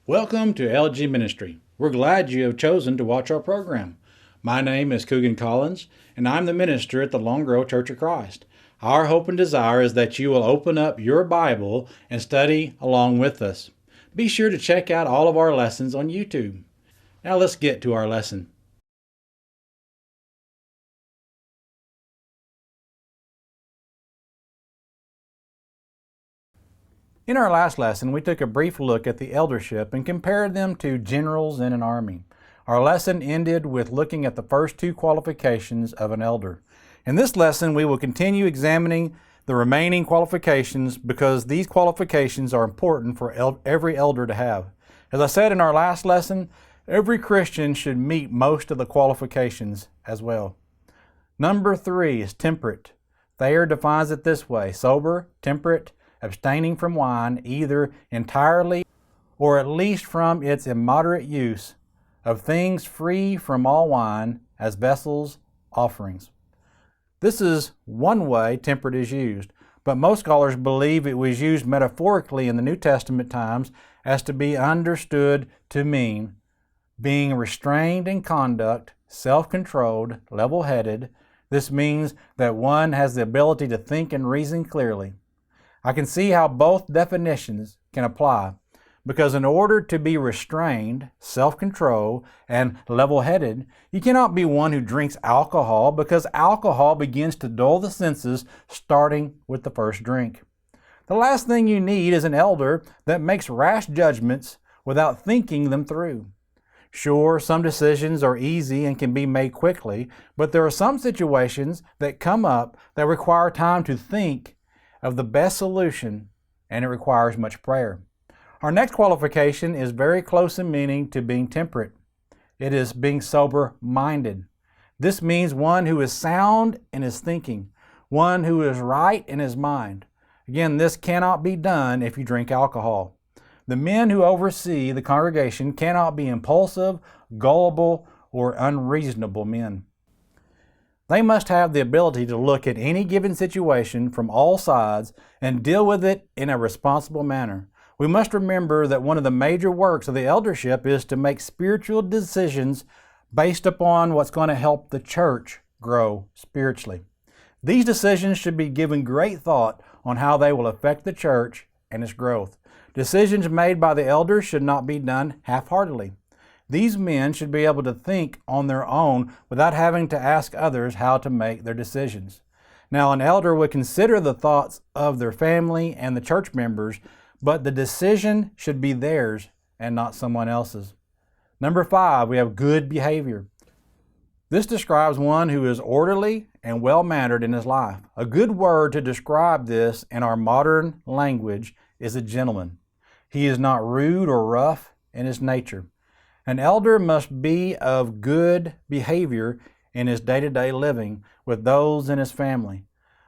Welcome to LG Ministry. We're glad you have chosen to watch our program. My name is Cougan Collins, and I'm the minister at the Long Grove Church of Christ. Our hope and desire is that you will open up your Bible and study along with us. Be sure to check out all of our lessons on YouTube. Now let's get to our lesson. In our last lesson, we took a brief look at the eldership and compared them to generals in an army. Our lesson ended with looking at the first two qualifications of an elder. In this lesson, we will continue examining the remaining qualifications because these qualifications are important for every elder to have. As I said in our last lesson, every Christian should meet most of the qualifications as well. Number 3 is temperate. Thayer defines it this way: sober, temperate, abstaining from wine, either entirely or at least from its immoderate use, of things free from all wine, as vessels, offerings. This is one way temperate is used, but most scholars believe it was used metaphorically in the New Testament times as to be understood to mean being restrained in conduct, self-controlled, level-headed. This means that one has the ability to think and reason clearly. I can see how both definitions can apply, because in order to be restrained, self-control, and level-headed, you cannot be one who drinks alcohol, because alcohol begins to dull the senses starting with the first drink. The last thing you need is an elder that makes rash judgments without thinking them through. Sure, some decisions are easy and can be made quickly, but there are some situations that come up that require time to think of the best solution, and it requires much prayer. Our next qualification is very close in meaning to being temperate. It is being sober-minded. This means one who is sound in his thinking, one who is right in his mind. Again, this cannot be done if you drink alcohol. The men who oversee the congregation cannot be impulsive, gullible, or unreasonable men. They must have the ability to look at any given situation from all sides and deal with it in a responsible manner. We must remember that one of the major works of the eldership is to make spiritual decisions based upon what's going to help the church grow spiritually. These decisions should be given great thought on how they will affect the church and its growth. Decisions made by the elders should not be done half-heartedly. These men should be able to think on their own without having to ask others how to make their decisions. Now, an elder would consider the thoughts of their family and the church members, but the decision should be theirs and not someone else's. Number 5, we have good behavior. This describes one who is orderly and well-mannered in his life. A good word to describe this in our modern language is a gentleman. He is not rude or rough in his nature. An elder must be of good behavior in his day-to-day living with those in his family,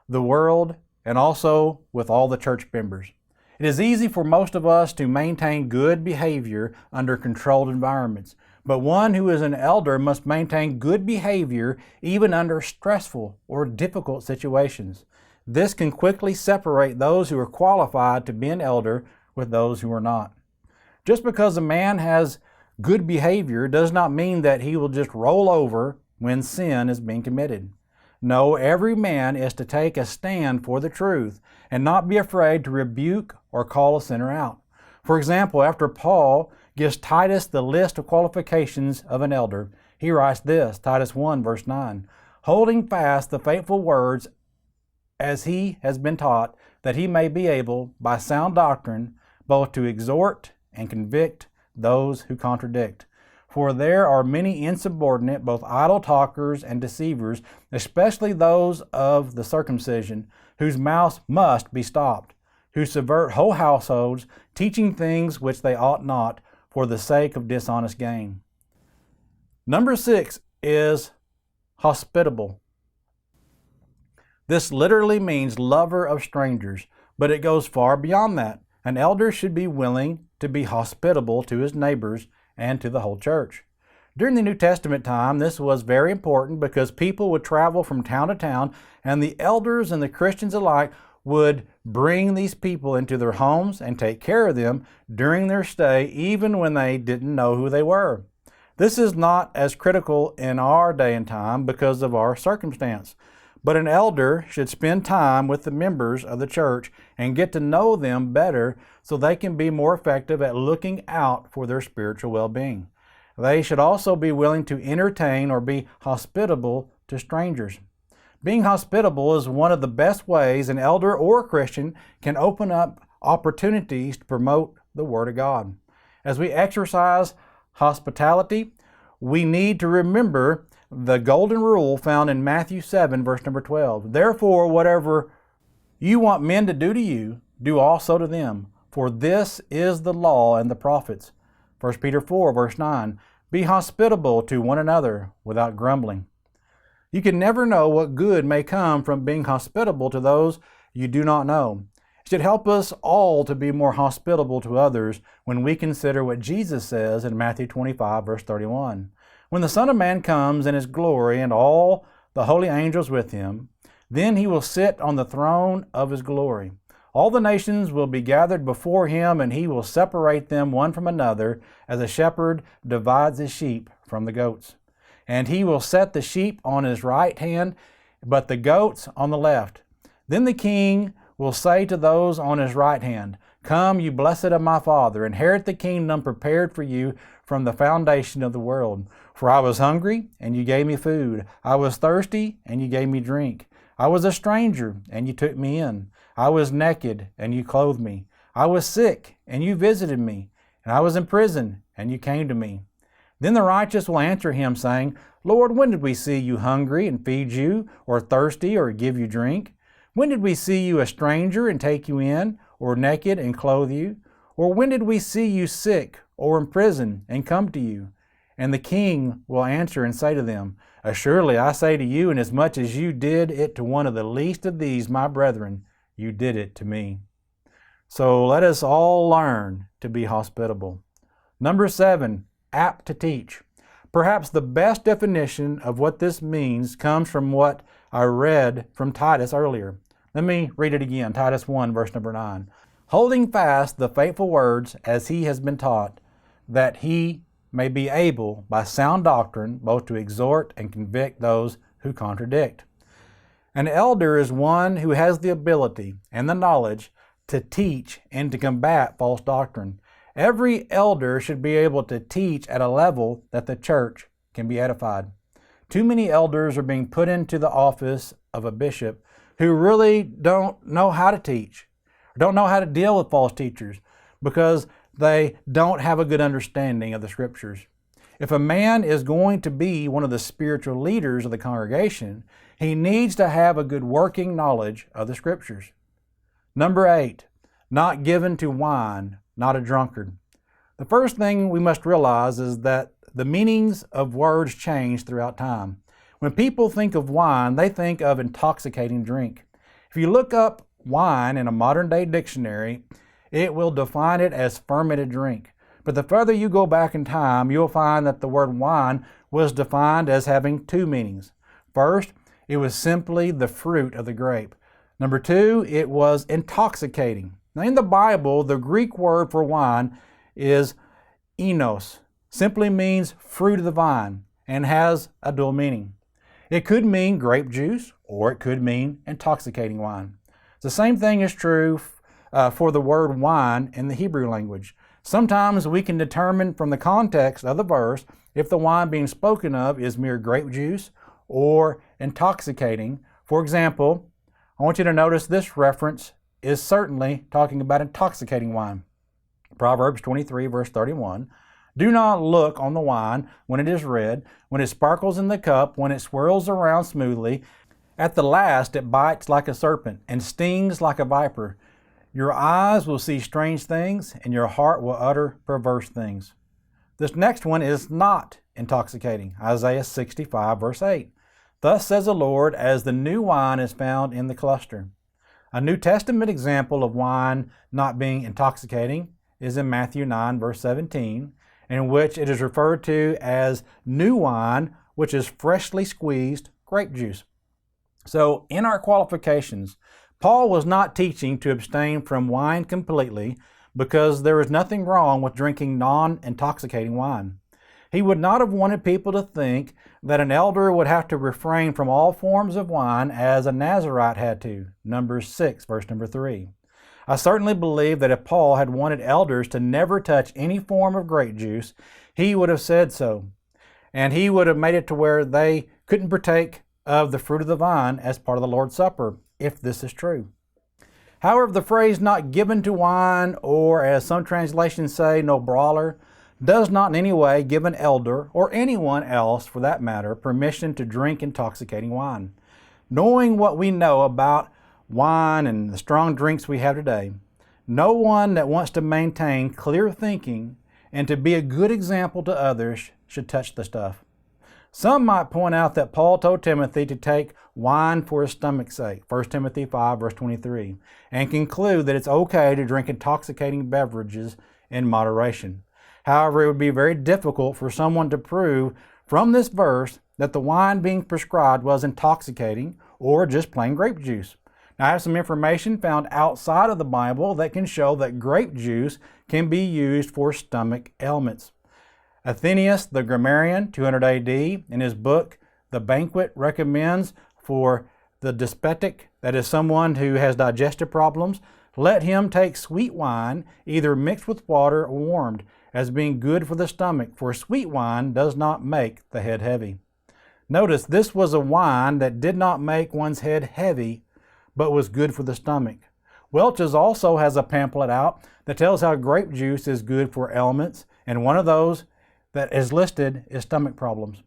the world, and also with all the church members. It is easy for most of us to maintain good behavior under controlled environments, but one who is an elder must maintain good behavior even under stressful or difficult situations. This can quickly separate those who are qualified to be an elder with those who are not. Just because a man has good behavior does not mean that he will just roll over when sin is being committed. No, every man is to take a stand for the truth and not be afraid to rebuke or call a sinner out. For example, after Paul gives Titus the list of qualifications of an elder, he writes this, Titus 1, verse 9, holding fast the faithful words as he has been taught, that he may be able, by sound doctrine, both to exhort and convict those who contradict. For there are many insubordinate, both idle talkers and deceivers, especially those of the circumcision, whose mouths must be stopped, who subvert whole households, teaching things which they ought not, for the sake of dishonest gain. Number 6 is hospitable. This literally means lover of strangers, but it goes far beyond that. An elder should be willing to be hospitable to his neighbors and to the whole church. During the New Testament time, this was very important because people would travel from town to town, and the elders and the Christians alike would bring these people into their homes and take care of them during their stay, even when they didn't know who they were. This is not as critical in our day and time because of our circumstance. But an elder should spend time with the members of the church and get to know them better so they can be more effective at looking out for their spiritual well-being. They should also be willing to entertain or be hospitable to strangers. Being hospitable is one of the best ways an elder or a Christian can open up opportunities to promote the Word of God. As we exercise hospitality, we need to remember the golden rule found in Matthew 7, verse number 12. Therefore, whatever you want men to do to you, do also to them. For this is the law and the prophets. 1 Peter 4, verse 9. Be hospitable to one another without grumbling. You can never know what good may come from being hospitable to those you do not know. It should help us all to be more hospitable to others when we consider what Jesus says in Matthew 25, verse 31. When the Son of Man comes in His glory and all the holy angels with Him, then He will sit on the throne of His glory. All the nations will be gathered before Him, and He will separate them one from another, as a shepherd divides his sheep from the goats. And He will set the sheep on His right hand, but the goats on the left. Then the King will say to those on His right hand, Come, you blessed of my Father, inherit the kingdom prepared for you from the foundation of the world. For I was hungry, and you gave me food. I was thirsty, and you gave me drink. I was a stranger, and you took me in. I was naked, and you clothed me. I was sick, and you visited me. And I was in prison, and you came to me. Then the righteous will answer Him, saying, Lord, when did we see you hungry and feed you, or thirsty or give you drink? When did we see you a stranger and take you in, or naked and clothe you? Or when did we see you sick or in prison and come to you? And the King will answer and say to them, Assuredly I say to you, inasmuch as you did it to one of the least of these, my brethren, you did it to me. So let us all learn to be hospitable. Number 7, apt to teach. Perhaps the best definition of what this means comes from what I read from Titus earlier. Let me read it again, Titus 1, verse number 9. Holding fast the faithful words as he has been taught, that he may be able by sound doctrine both to exhort and convict those who contradict. An elder is one who has the ability and the knowledge to teach and to combat false doctrine. Every elder should be able to teach at a level that the church can be edified. Too many elders are being put into the office of a bishop who really don't know how to teach, don't know how to deal with false teachers because they don't have a good understanding of the Scriptures. If a man is going to be one of the spiritual leaders of the congregation, he needs to have a good working knowledge of the Scriptures. Number 8, not given to wine, not a drunkard. The first thing we must realize is that the meanings of words change throughout time. When people think of wine, they think of intoxicating drink. If you look up wine in a modern-day dictionary, it will define it as fermented drink. But the further you go back in time, you'll find that the word wine was defined as having two meanings. First, it was simply the fruit of the grape. Number 2, it was intoxicating. Now in the Bible, the Greek word for wine is enos. Simply means fruit of the vine and has a dual meaning. It could mean grape juice or it could mean intoxicating wine. The same thing is true for the word wine in the Hebrew language. Sometimes we can determine from the context of the verse if the wine being spoken of is mere grape juice or intoxicating. For example, I want you to notice this reference is certainly talking about intoxicating wine. Proverbs 23, verse 31. Do not look on the wine when it is red, when it sparkles in the cup, when it swirls around smoothly. At the last it bites like a serpent and stings like a viper. Your eyes will see strange things, and your heart will utter perverse things. This next one is not intoxicating. Isaiah 65 verse 8. Thus says the Lord, as the new wine is found in the cluster. A New Testament example of wine not being intoxicating is in Matthew 9 verse 17, in which it is referred to as new wine, which is freshly squeezed grape juice. So in our qualifications, Paul was not teaching to abstain from wine completely because there is nothing wrong with drinking non-intoxicating wine. He would not have wanted people to think that an elder would have to refrain from all forms of wine as a Nazirite had to, Numbers 6, verse number 3. I certainly believe that if Paul had wanted elders to never touch any form of grape juice, he would have said so. And he would have made it to where they couldn't partake of the fruit of the vine as part of the Lord's Supper, if this is true. However, the phrase not given to wine, or as some translations say, no brawler, does not in any way give an elder, or anyone else for that matter, permission to drink intoxicating wine. Knowing what we know about wine and the strong drinks we have today, no one that wants to maintain clear thinking and to be a good example to others should touch the stuff. Some might point out that Paul told Timothy to take wine for his stomach's sake, 1 Timothy 5, verse 23, and conclude that it's okay to drink intoxicating beverages in moderation. However, it would be very difficult for someone to prove from this verse that the wine being prescribed was intoxicating or just plain grape juice. Now, I have some information found outside of the Bible that can show that grape juice can be used for stomach ailments. Athenaeus, the grammarian, 200 AD, in his book, The Banquet, recommends for the dyspeptic, that is someone who has digestive problems, let him take sweet wine, either mixed with water or warmed, as being good for the stomach, for sweet wine does not make the head heavy. Notice this was a wine that did not make one's head heavy, but was good for the stomach. Welch's also has a pamphlet out that tells how grape juice is good for ailments, and one of those that is listed is stomach problems.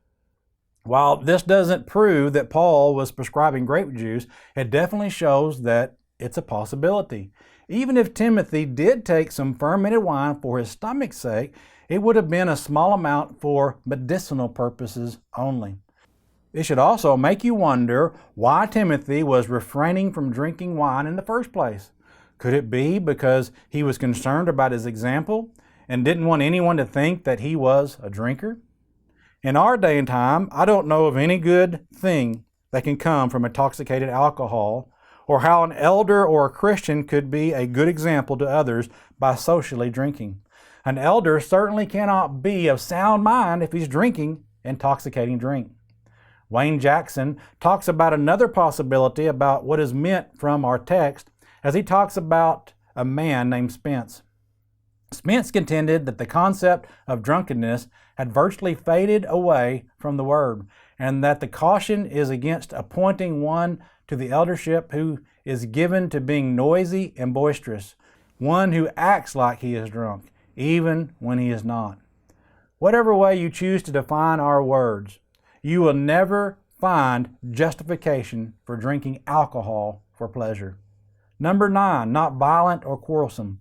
While this doesn't prove that Paul was prescribing grape juice, it definitely shows that it's a possibility. Even if Timothy did take some fermented wine for his stomach's sake, it would have been a small amount for medicinal purposes only. It should also make you wonder why Timothy was refraining from drinking wine in the first place. Could it be because he was concerned about his example and didn't want anyone to think that he was a drinker? In our day and time, I don't know of any good thing that can come from intoxicated alcohol, or how an elder or a Christian could be a good example to others by socially drinking. An elder certainly cannot be of sound mind if he's drinking intoxicating drink. Wayne Jackson talks about another possibility about what is meant from our text as he talks about a man named Spence. Spence contended that the concept of drunkenness had virtually faded away from the word, and that the caution is against appointing one to the eldership who is given to being noisy and boisterous, one who acts like he is drunk, even when he is not. Whatever way you choose to define our words, you will never find justification for drinking alcohol for pleasure. Number 9, not violent or quarrelsome.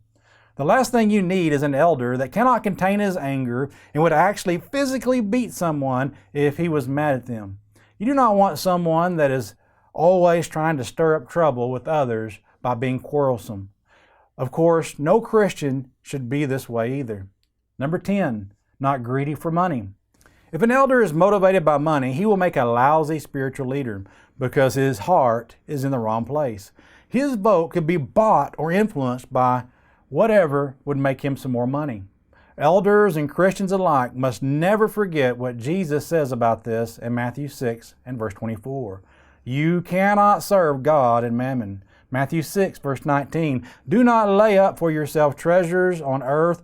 The last thing you need is an elder that cannot contain his anger and would actually physically beat someone if he was mad at them. You do not want someone that is always trying to stir up trouble with others by being quarrelsome. Of course, no Christian should be this way either. Number 10, not greedy for money. If an elder is motivated by money, he will make a lousy spiritual leader because his heart is in the wrong place. His vote could be bought or influenced by whatever would make him some more money. Elders and Christians alike must never forget what Jesus says about this in Matthew 6 and verse 24. You cannot serve God and mammon. Matthew 6 verse 19. Do not lay up for yourself treasures on earth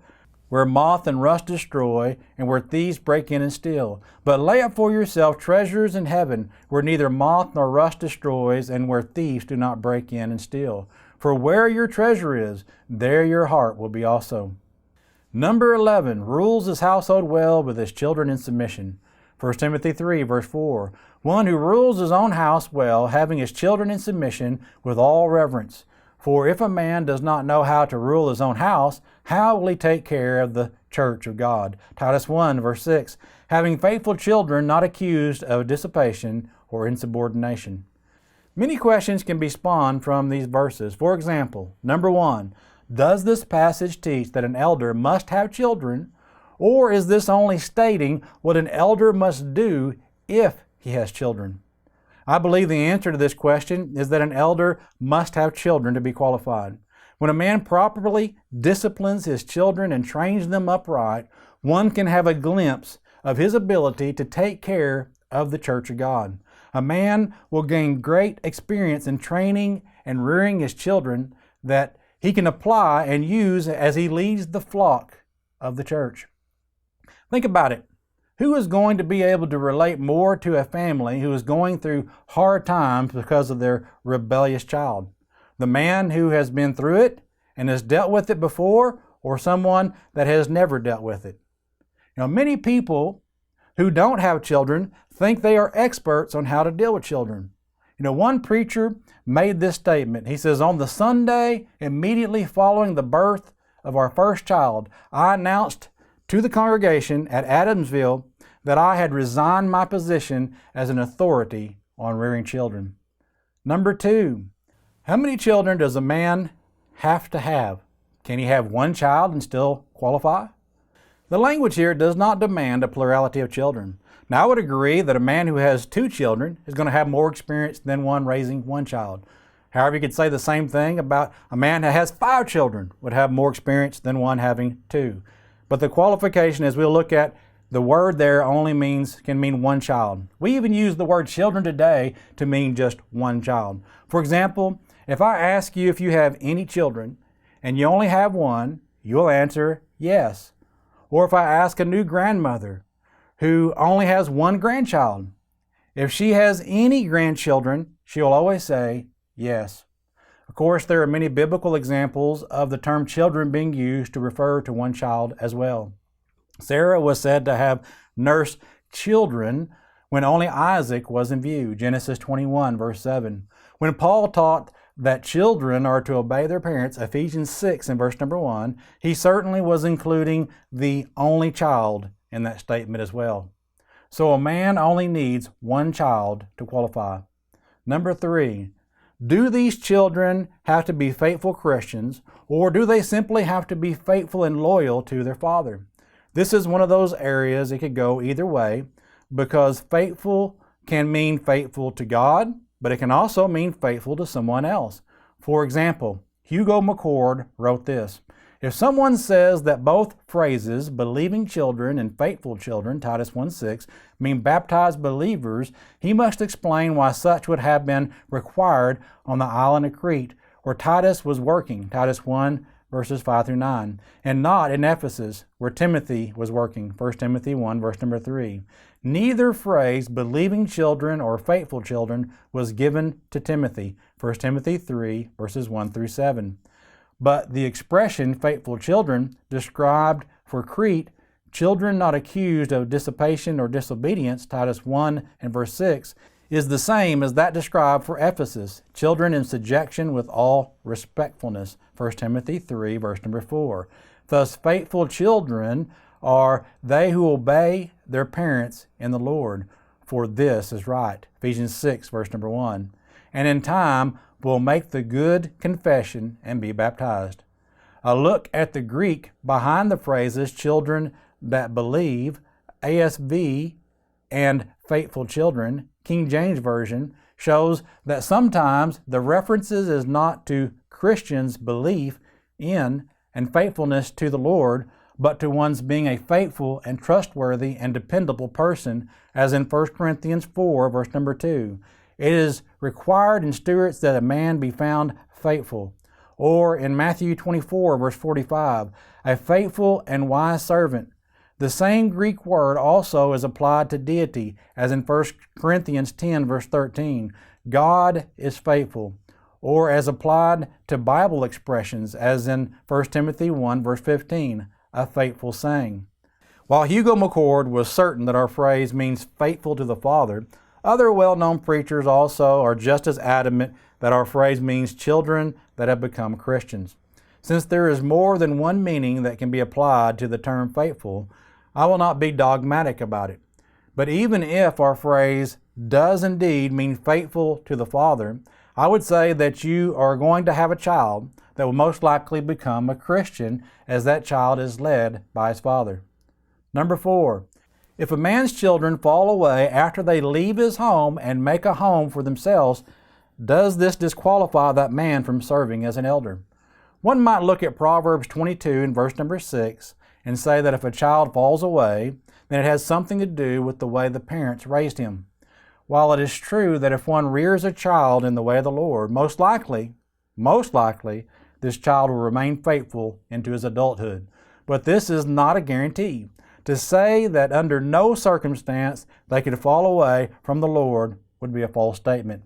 where moth and rust destroy and where thieves break in and steal. But lay up for yourself treasures in heaven where neither moth nor rust destroys and where thieves do not break in and steal. For where your treasure is, there your heart will be also. Number 11, rules his household well with his children in submission. 1 Timothy 3, verse 4. One who rules his own house well, having his children in submission with all reverence. For if a man does not know how to rule his own house, how will he take care of the church of God. Titus 1, verse 6, having faithful children not accused of dissipation or insubordination. Many questions can be spawned from these verses. For example, number 1, does this passage teach that an elder must have children, or is this only stating what an elder must do if he has children? I believe the answer to this question is that an elder must have children to be qualified. When a man properly disciplines his children and trains them upright, one can have a glimpse of his ability to take care of the church of God. A man will gain great experience in training and rearing his children that he can apply and use as he leads the flock of the church. Think about it. Who is going to be able to relate more to a family who is going through hard times because of their rebellious child? The man who has been through it and has dealt with it before, or someone that has never dealt with it? Many people who don't have children think they are experts on how to deal with children. One preacher made this statement. He says, on the Sunday immediately following the birth of our first child, I announced to the congregation at Adamsville that I had resigned my position as an authority on rearing children. Number 2, how many children does a man have to have? Can he have one child and still qualify? The language here does not demand a plurality of children. Now, I would agree that a man who has 2 children is going to have more experience than one raising one child. However, you could say the same thing about a man that has 5 children would have more experience than one having 2. But the qualification, as we'll look at, the word there only can mean one child. We even use the word children today to mean just one child. For example, if I ask you if you have any children and you only have one, you'll answer yes. Or if I ask a new grandmother who only has one grandchild, if she has any grandchildren, she'll always say yes. Of course, there are many biblical examples of the term children being used to refer to one child as well. Sarah was said to have nursed children when only Isaac was in view, Genesis 21, verse 7. When Paul taught that children are to obey their parents, Ephesians 6 and verse number 1, he certainly was including the only child in that statement as well. So a man only needs one child to qualify. Number 3, do these children have to be faithful Christians, or do they simply have to be faithful and loyal to their father? This is one of those areas it could go either way, because faithful can mean faithful to God, but it can also mean faithful to someone else. For example, Hugo McCord wrote this: if someone says that both phrases, believing children and faithful children, Titus 1:6, mean baptized believers, he must explain why such would have been required on the island of Crete, where Titus was working, Titus 1, verses 5 through 9, and not in Ephesus, where Timothy was working, 1 Timothy 1, verse number 3. Neither phrase, believing children or faithful children, was given to Timothy, 1 Timothy 3, verses 1 through 7. But the expression faithful children described for Crete, children not accused of dissipation or disobedience, Titus 1 and verse 6, is the same as that described for Ephesus, children in subjection with all respectfulness, 1 Timothy 3, verse number 4. Thus, faithful children are they who obey their parents in the Lord, for this is right, Ephesians 6, verse number 1. And in time will make the good confession and be baptized. A look at the Greek behind the phrases children that believe, ASV, and faithful children, King James Version, shows that sometimes the references is not to Christians' belief in and faithfulness to the Lord, but to one's being a faithful and trustworthy and dependable person, as in 1 Corinthians 4, verse number 2. It is required in stewards that a man be found faithful. Or in Matthew 24, verse 45, a faithful and wise servant. The same Greek word also is applied to deity, as in 1 Corinthians 10, verse 13. God is faithful. Or as applied to Bible expressions, as in 1 Timothy 1, verse 15, a faithful saying. While Hugo McCord was certain that our phrase means faithful to the Father, other well-known preachers also are just as adamant that our phrase means children that have become Christians. Since there is more than one meaning that can be applied to the term faithful, I will not be dogmatic about it. But even if our phrase does indeed mean faithful to the Father, I would say that you are going to have a child that will most likely become a Christian as that child is led by his father. Number 4, if a man's children fall away after they leave his home and make a home for themselves, does this disqualify that man from serving as an elder? One might look at Proverbs 22 and verse number 6 and say that if a child falls away, then it has something to do with the way the parents raised him. While it is true that if one rears a child in the way of the Lord, most likely, this child will remain faithful into his adulthood. But this is not a guarantee. To say that under no circumstance they could fall away from the Lord would be a false statement.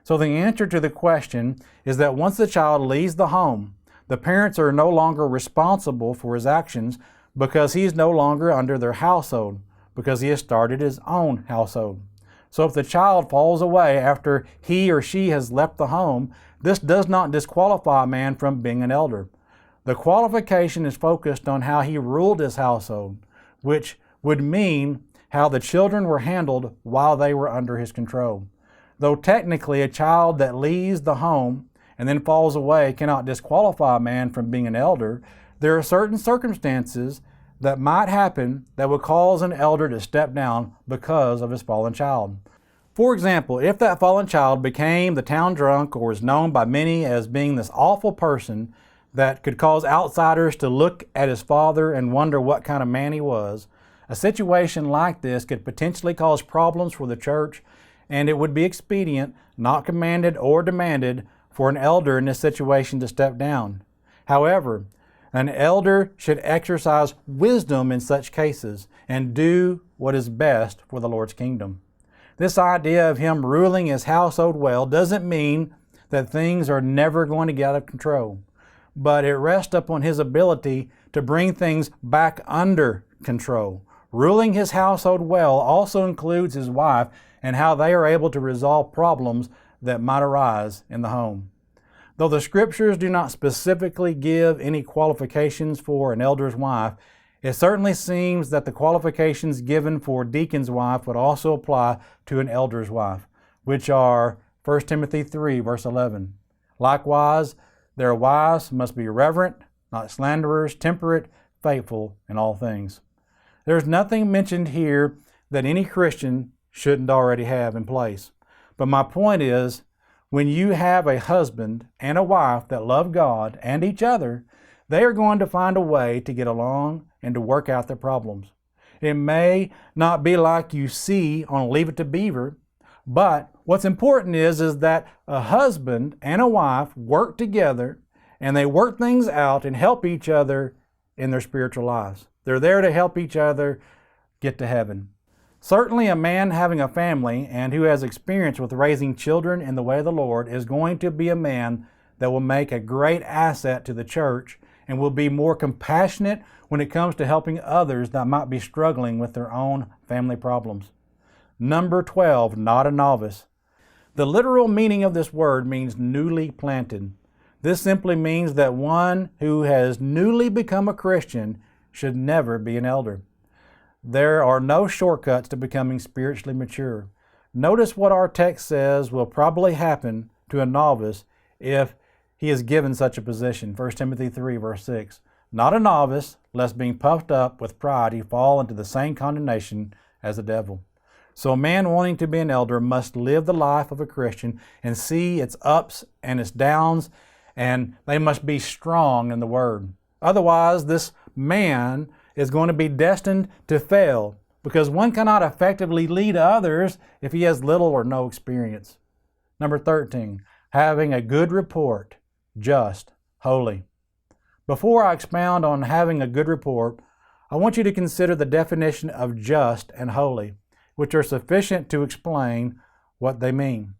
So the answer to the question is that once the child leaves the home, the parents are no longer responsible for his actions because he is no longer under their household, because he has started his own household. So if the child falls away after he or she has left the home, this does not disqualify a man from being an elder. The qualification is focused on how he ruled his household, which would mean how the children were handled while they were under his control. Though technically a child that leaves the home and then falls away cannot disqualify a man from being an elder, there are certain circumstances that might happen that would cause an elder to step down because of his fallen child. For example, if that fallen child became the town drunk or is known by many as being this awful person that could cause outsiders to look at his father and wonder what kind of man he was, a situation like this could potentially cause problems for the church, and it would be expedient, not commanded or demanded, for an elder in this situation to step down. However, an elder should exercise wisdom in such cases and do what is best for the Lord's kingdom. This idea of him ruling his household well doesn't mean that things are never going to get out of control, but it rests upon his ability to bring things back under control. Ruling his household well also includes his wife and how they are able to resolve problems that might arise in the home. Though the scriptures do not specifically give any qualifications for an elder's wife, it certainly seems that the qualifications given for a deacon's wife would also apply to an elder's wife, which are 1 Timothy 3, verse 11. Likewise, their wives must be reverent, not slanderers, temperate, faithful in all things. There's nothing mentioned here that any Christian shouldn't already have in place. But my point is, when you have a husband and a wife that love God and each other, they are going to find a way to get along and to work out their problems. It may not be like you see on Leave It to Beaver, but what's important is that a husband and a wife work together and they work things out and help each other in their spiritual lives. They're there to help each other get to heaven. Certainly a man having a family and who has experience with raising children in the way of the Lord is going to be a man that will make a great asset to the church and will be more compassionate when it comes to helping others that might be struggling with their own family problems. Number 12, not a novice. The literal meaning of this word means newly planted. This simply means that one who has newly become a Christian should never be an elder. There are no shortcuts to becoming spiritually mature. Notice what our text says will probably happen to a novice if he is given such a position. 1 Timothy 3, verse 6. Not a novice, lest being puffed up with pride he fall into the same condemnation as the devil. So a man wanting to be an elder must live the life of a Christian and see its ups and its downs, and they must be strong in the Word. Otherwise, this man is going to be destined to fail because one cannot effectively lead others if he has little or no experience. Number 13, having a good report, just, holy. Before I expound on having a good report, I want you to consider the definition of just and holy, which are sufficient to explain what they mean.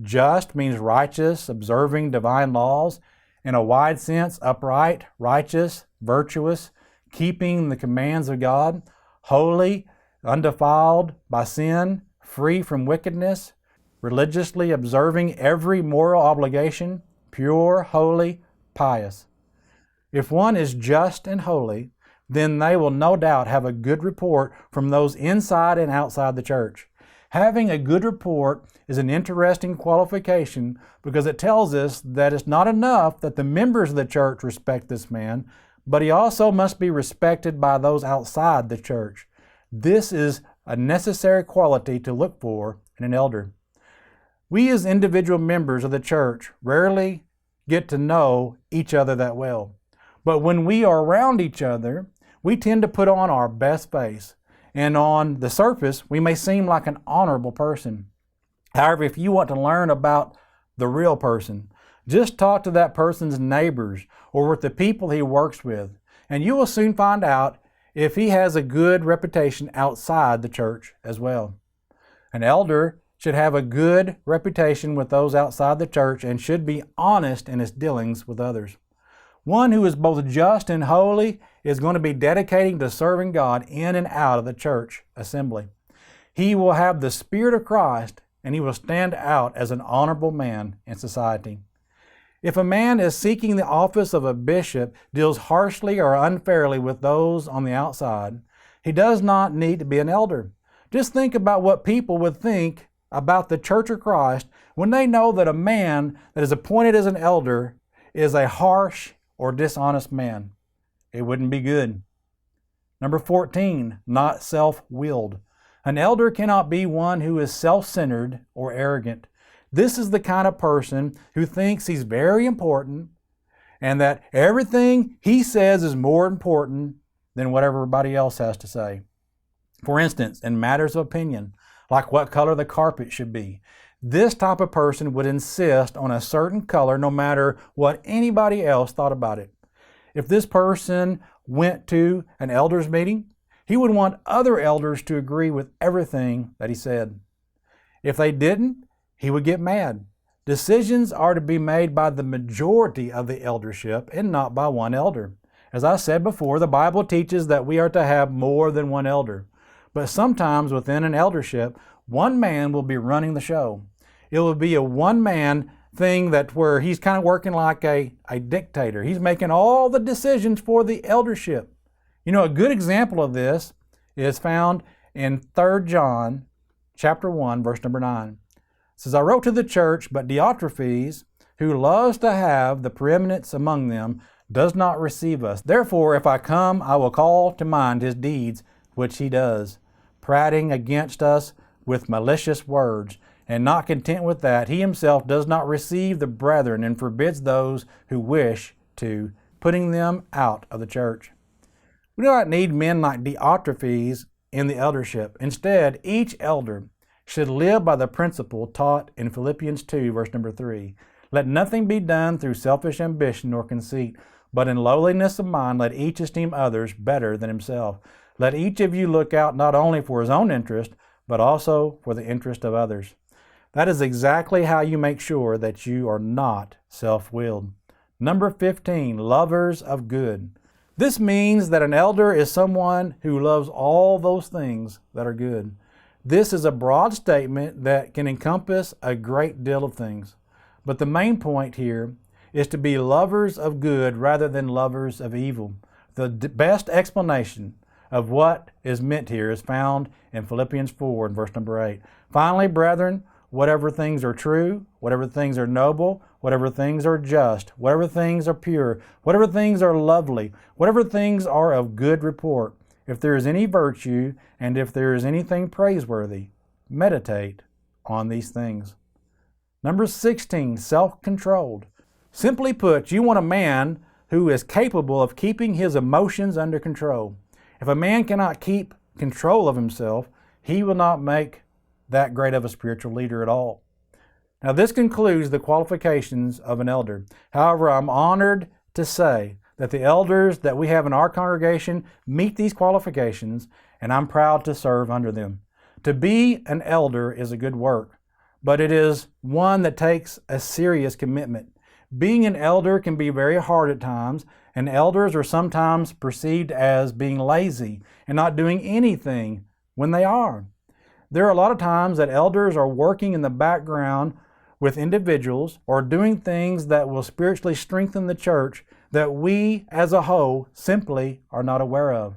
Just means righteous, observing divine laws. In a wide sense, upright, righteous, virtuous, keeping the commands of God. Holy, undefiled by sin, free from wickedness, religiously observing every moral obligation, pure, holy, pious. If one is just and holy, then they will no doubt have a good report from those inside and outside the church. Having a good report is an interesting qualification because it tells us that it's not enough that the members of the church respect this man, but he also must be respected by those outside the church. This is a necessary quality to look for in an elder. We as individual members of the church rarely get to know each other that well. But when we are around each other, we tend to put on our best face. And on the surface, we may seem like an honorable person. However, if you want to learn about the real person, just talk to that person's neighbors or with the people he works with, and you will soon find out if he has a good reputation outside the church as well. An elder should have a good reputation with those outside the church and should be honest in his dealings with others. One who is both just and holy is going to be dedicating to serving God in and out of the church assembly. He will have the Spirit of Christ and he will stand out as an honorable man in society. If a man is seeking the office of a bishop, deals harshly or unfairly with those on the outside, he does not need to be an elder. Just think about what people would think about the Church of Christ when they know that a man that is appointed as an elder is a harsh or dishonest man. It wouldn't be good. Number 14, not self-willed. An elder cannot be one who is self-centered or arrogant. This is the kind of person who thinks he's very important and that everything he says is more important than what everybody else has to say. For instance, in matters of opinion, like what color the carpet should be, this type of person would insist on a certain color no matter what anybody else thought about it. If this person went to an elders meeting, he would want other elders to agree with everything that he said. If they didn't, he would get mad. Decisions are to be made by the majority of the eldership and not by one elder. As I said before, the Bible teaches that we are to have more than one elder. But sometimes within an eldership, one man will be running the show. It will be a one-man thing where he's kind of working like a dictator. He's making all the decisions for the eldership. You know, a good example of this is found in 3 John chapter 1, verse number 9. It says, I wrote to the church, but Diotrephes, who loves to have the preeminence among them, does not receive us. Therefore, if I come, I will call to mind his deeds, which he does, prating against us with malicious words. And not content with that, he himself does not receive the brethren and forbids those who wish to, putting them out of the church. We do not need men like Diotrephes in the eldership. Instead, each elder should live by the principle taught in Philippians 2, verse number 3. Let nothing be done through selfish ambition or conceit, but in lowliness of mind let each esteem others better than himself. Let each of you look out not only for his own interest, but also for the interest of others. That is exactly how you make sure that you are not self-willed. Number 15, lovers of good. This means that an elder is someone who loves all those things that are good. This is a broad statement that can encompass a great deal of things. But the main point here is to be lovers of good rather than lovers of evil. The best explanation of what is meant here is found in Philippians 4 and verse number 8. Finally, brethren, whatever things are true, whatever things are noble, whatever things are just, whatever things are pure, whatever things are lovely, whatever things are of good report, if there is any virtue and if there is anything praiseworthy, meditate on these things. Number 16, self-controlled. Simply put, you want a man who is capable of keeping his emotions under control. If a man cannot keep control of himself, he will not make that great of a spiritual leader at all. Now, this concludes the qualifications of an elder. However, I'm honored to say that the elders that we have in our congregation meet these qualifications, and I'm proud to serve under them. To be an elder is a good work, but it is one that takes a serious commitment. Being an elder can be very hard at times, and elders are sometimes perceived as being lazy and not doing anything when they are. There are a lot of times that elders are working in the background with individuals or doing things that will spiritually strengthen the church, that we as a whole simply are not aware of.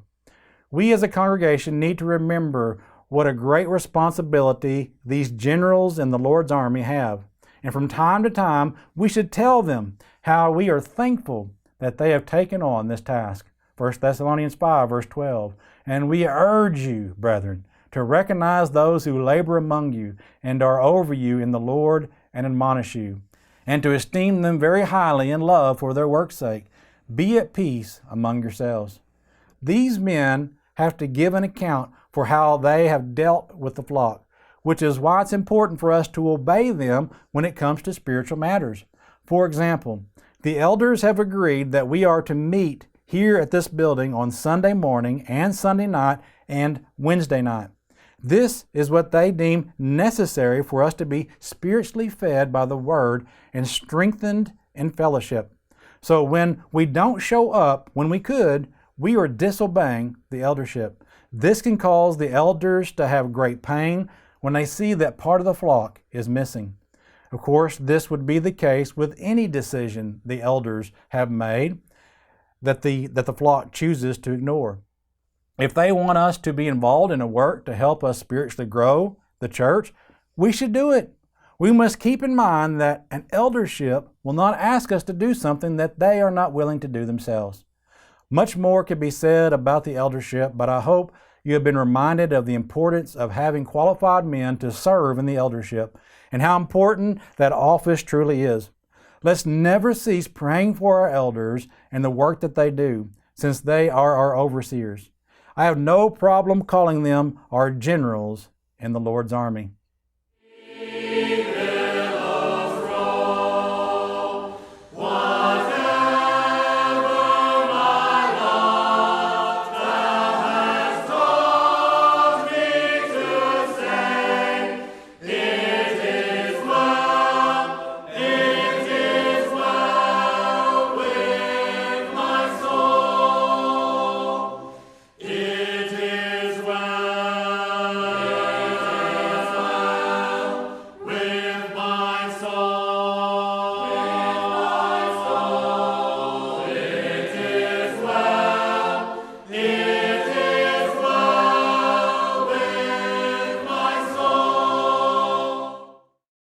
We as a congregation need to remember what a great responsibility these generals in the Lord's army have. And from time to time, we should tell them how we are thankful that they have taken on this task. 1 Thessalonians 5, verse 12. And we urge you, brethren, to recognize those who labor among you and are over you in the Lord and admonish you, and to esteem them very highly in love for their work's sake. Be at peace among yourselves. These men have to give an account for how they have dealt with the flock, which is why it's important for us to obey them when it comes to spiritual matters. For example, the elders have agreed that we are to meet here at this building on Sunday morning and Sunday night and Wednesday night. This is what they deem necessary for us to be spiritually fed by the Word and strengthened in fellowship. So when we don't show up when we could, we are disobeying the eldership. This can cause the elders to have great pain when they see that part of the flock is missing. Of course, this would be the case with any decision the elders have made that the flock chooses to ignore. If they want us to be involved in a work to help us spiritually grow the church, we should do it. We must keep in mind that an eldership will not ask us to do something that they are not willing to do themselves. Much more could be said about the eldership, but I hope you have been reminded of the importance of having qualified men to serve in the eldership and how important that office truly is. Let's never cease praying for our elders and the work that they do, since they are our overseers. I have no problem calling them our generals in the Lord's army.